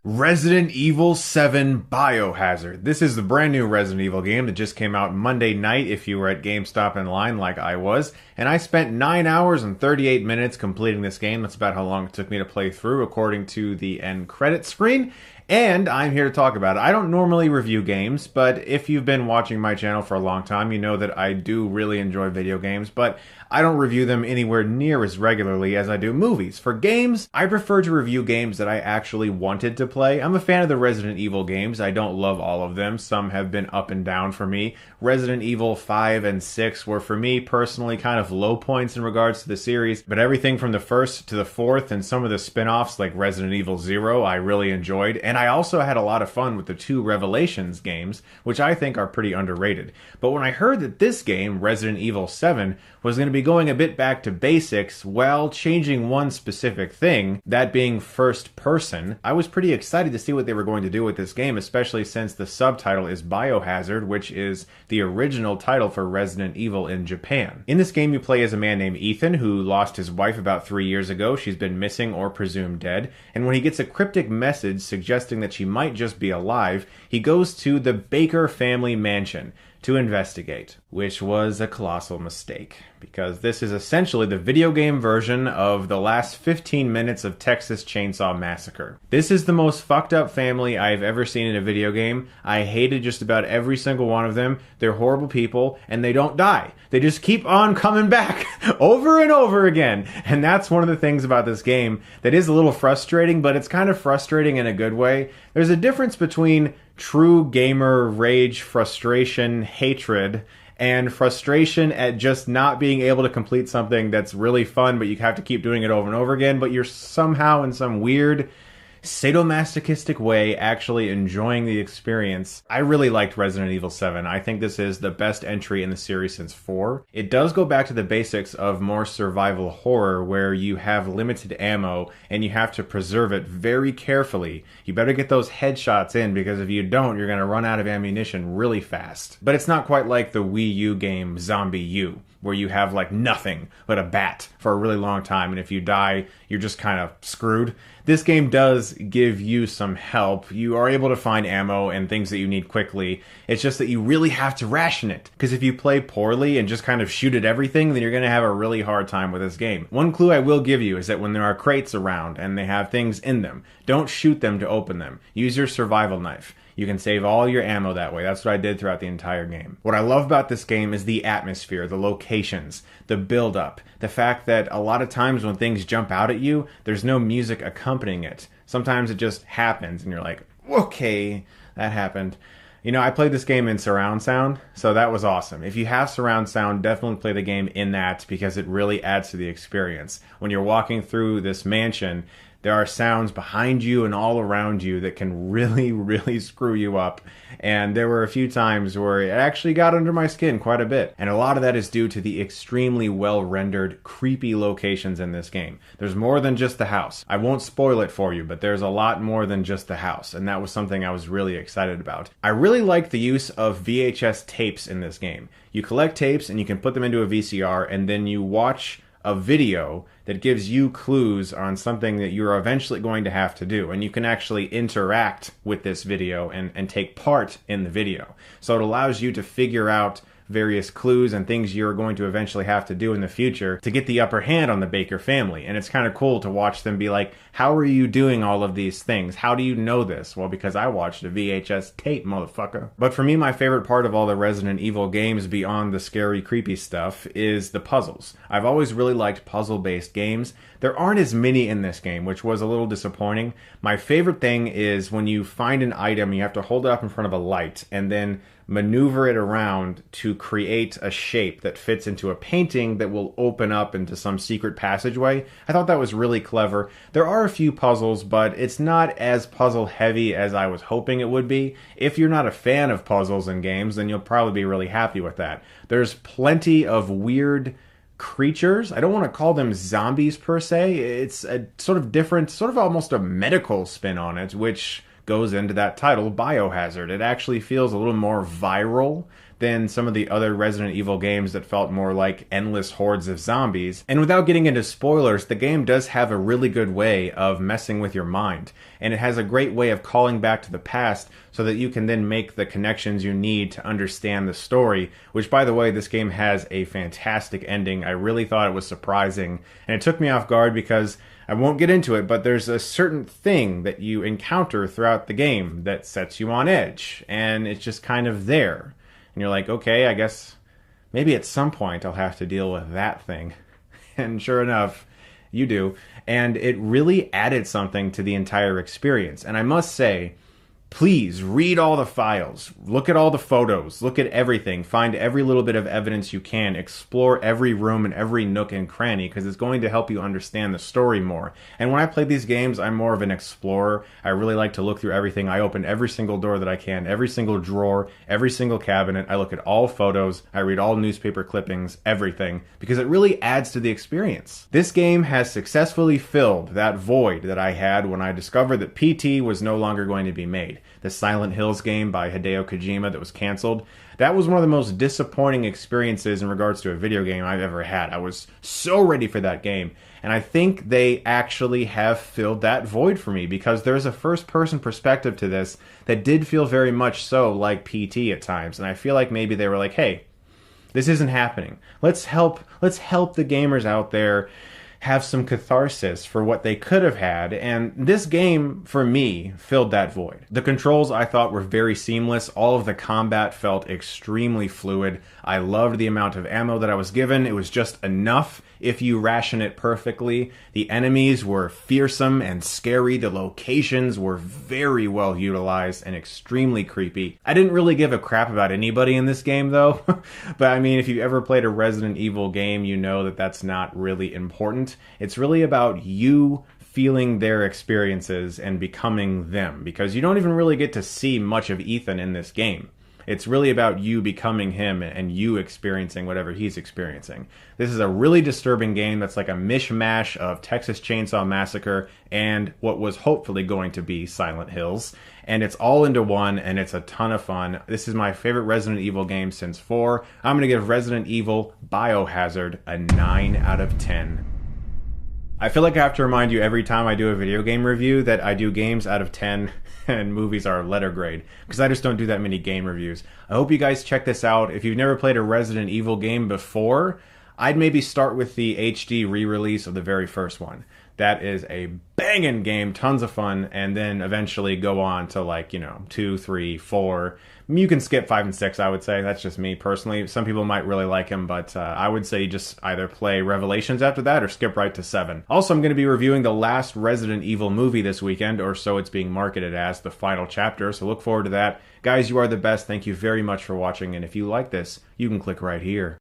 Resident Evil 7 Biohazard. This is the brand new Resident Evil game that just came out Monday night if you were at GameStop in line like I was. And I spent 9 hours and 38 minutes completing this game. That's about how long it took me to play through according to the end credit screen. And I'm here to talk about it. I don't normally review games, but if you've been watching my channel for a long time, you know that I do really enjoy video games, but I don't review them anywhere near as regularly as I do movies. For games, I prefer to review games that I actually wanted to play. I'm a fan of the Resident Evil games. I don't love all of them. Some have been up and down for me. Resident Evil 5 and 6 were, for me personally, kind of low points in regards to the series, but everything from the first to the fourth and some of the spin-offs like Resident Evil 0 I really enjoyed. And I also had a lot of fun with the two Revelations games, which I think are pretty underrated. But when I heard that this game, Resident Evil 7, was going to be going a bit back to basics while changing one specific thing, that being first person, I was pretty excited to see what they were going to do with this game, especially since the subtitle is Biohazard, which is the original title for Resident Evil in Japan. In this game, you play as a man named Ethan who lost his wife about 3 years ago. She's been missing or presumed dead, and when he gets a cryptic message suggesting that she might just be alive, he goes to the Baker family mansion to investigate, which was a colossal mistake, because this is essentially the video game version of the last 15 minutes of Texas Chainsaw Massacre. This is the most fucked up family I've ever seen in a video game. I hated just about every single one of them. They're horrible people, and they don't die. They just keep on coming back over and over again. And that's one of the things about this game that is a little frustrating, but it's kind of frustrating in a good way. There's a difference between true gamer rage, frustration, hatred, and frustration at just not being able to complete something that's really fun, but you have to keep doing it over and over again, but you're somehow in some weird sadomasochistic way actually enjoying the experience. I really liked Resident Evil 7. I think this is the best entry in the series since 4. It does go back to the basics of more survival horror where you have limited ammo and you have to preserve it very carefully. You better get those headshots in, because if you don't, you're going to run out of ammunition really fast. But it's not quite like the Wii U game Zombie U, where you have like nothing but a bat for a really long time, and if you die, you're just kind of screwed. This game does give you some help. You are able to find ammo and things that you need quickly. It's just that you really have to ration it, because if you play poorly and just kind of shoot at everything, then you're going to have a really hard time with this game. One clue I will give you is that when there are crates around and they have things in them, don't shoot them to open them. Use your survival knife. You can save all your ammo that way. That's what I did throughout the entire game. What I love about this game is the atmosphere, the locations, the build-up, the fact that a lot of times when things jump out at you, there's no music accompanying it. Sometimes it just happens and you're like, okay, that happened. You know, I played this game in surround sound, so that was awesome. If you have surround sound, definitely play the game in that, because it really adds to the experience. When you're walking through this mansion, there are sounds behind you and all around you that can really, really screw you up. And there were a few times where it actually got under my skin quite a bit. And a lot of that is due to the extremely well-rendered, creepy locations in this game. There's more than just the house. I won't spoil it for you, but there's a lot more than just the house. And that was something I was really excited about. I really liked the use of VHS tapes in this game. You collect tapes and you can put them into a VCR, and then you watch a video that gives you clues on something that you're eventually going to have to do. And you can actually interact with this video and take part in the video. So it allows you to figure out various clues and things you're going to eventually have to do in the future to get the upper hand on the Baker family. And it's kind of cool to watch them be like, how are you doing all of these things? How do you know this? Well, because I watched a VHS tape, motherfucker. But for me, my favorite part of all the Resident Evil games beyond the scary, creepy stuff is the puzzles. I've always really liked puzzle-based games. There aren't as many in this game, which was a little disappointing. My favorite thing is when you find an item, you have to hold it up in front of a light and then maneuver it around to create a shape that fits into a painting that will open up into some secret passageway. I thought that was really clever. There are a few puzzles, but it's not as puzzle heavy as I was hoping it would be. If you're not a fan of puzzles in games, then you'll probably be really happy with that. There's plenty of weird creatures. I don't want to call them zombies per se. It's a sort of different, sort of almost a medical spin on it, which goes into that title, Biohazard. It actually feels a little more viral than some of the other Resident Evil games that felt more like endless hordes of zombies. And without getting into spoilers, the game does have a really good way of messing with your mind. And it has a great way of calling back to the past so that you can then make the connections you need to understand the story, which, by the way, this game has a fantastic ending. I really thought it was surprising, and it took me off guard because I won't get into it, but there's a certain thing that you encounter throughout the game that sets you on edge, and it's just kind of there. And you're like, okay, I guess maybe at some point I'll have to deal with that thing. And sure enough, you do. And it really added something to the entire experience. And I must say, please read all the files, look at all the photos, look at everything, find every little bit of evidence you can, explore every room and every nook and cranny, because it's going to help you understand the story more. And when I play these games, I'm more of an explorer. I really like to look through everything. I open every single door that I can, every single drawer, every single cabinet. I look at all photos, I read all newspaper clippings, everything, because it really adds to the experience. This game has successfully filled that void that I had when I discovered that PT was no longer going to be made. The Silent Hills game by Hideo Kojima that was canceled. That was one of the most disappointing experiences in regards to a video game I've ever had. I was so ready for that game. And I think they actually have filled that void for me because there's a first-person perspective to this that did feel very much so like PT at times. And I feel like maybe they were like, hey, this isn't happening. Let's help the gamers out there have some catharsis for what they could have had, and this game, for me, filled that void. The controls I thought were very seamless. All of the combat felt extremely fluid. I loved the amount of ammo that I was given. It was just enough if you ration it perfectly. The enemies were fearsome and scary. The locations were very well utilized and extremely creepy. I didn't really give a crap about anybody in this game, though. But I mean, if you ever played a Resident Evil game, you know that that's not really important. It's really about you feeling their experiences and becoming them, because you don't even really get to see much of Ethan in this game. It's really about you becoming him and you experiencing whatever he's experiencing. This is a really disturbing game that's like a mishmash of Texas Chainsaw Massacre and what was hopefully going to be Silent Hills. And it's all into one, and it's a ton of fun. This is my favorite Resident Evil game since 4. I'm going to give Resident Evil Biohazard a 9 out of 10. I feel like I have to remind you every time I do a video game review that I do games out of 10 and movies are letter grade, because I just don't do that many game reviews. I hope you guys check this out. If you've never played a Resident Evil game before, I'd maybe start with the HD re-release of the very first one. That is a banging game, tons of fun, and then eventually go on to 2, 3, 4. You can skip 5 and 6, I would say. That's just me personally. Some people might really like him, but I would say just either play Revelations after that or skip right to 7. Also, I'm going to be reviewing the last Resident Evil movie this weekend, or so it's being marketed as, the final chapter, so look forward to that. Guys, you are the best. Thank you very much for watching, and if you like this, you can click right here.